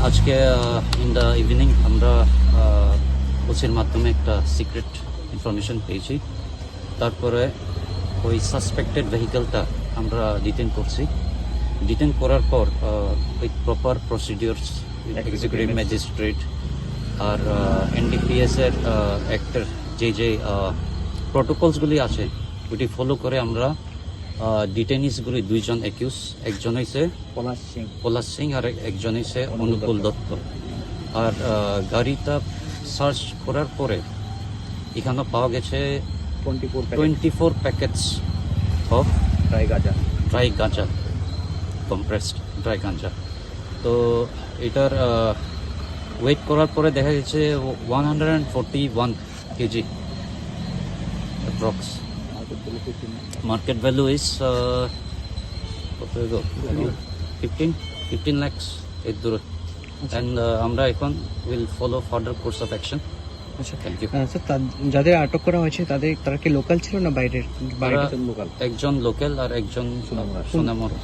আজকে in the evening আমরা ওসির মাধ্যমে একটা সিক্রেট ইনফরমেশন পেয়েছি। তারপরে ওই সাসপেক্টেড ভেহিকেলটা আমরা ডিটেন করছি। ডিটেন করার পর with proper procedures executive magistrate আর এনডিপিএস এর অ্যাক্টের যে প্রোটোকলসগুলি আছে ওইটি ফলো করে আমরা ডিটেনিসগুলি দুইজন অ্যাকিউজ, একজন হয়েছে পলাশ সিং আর একজন হয়েছে অনুকূল দত্ত। আর গাড়িটা সার্চ করার পরে এখানে পাওয়া গেছে 24 প্যাকেটস অফ ড্রাই গাঁজা, কম্প্রেসড ড্রাই গাঁজা। তো এটার ওয়েট করার পরে দেখা গেছে 141 KG approx. Market value is 15 lakhs এর দূরে। অ্যান্ড আমরা এখন will follow further course of action. আচ্ছা, থ্যাংক ইউ। স্যার যাদের আটক করা হয়েছে তারা কি লোকাল ছিল না বাইরের? একজন লোকাল আর একজন সুনামগঞ্জ।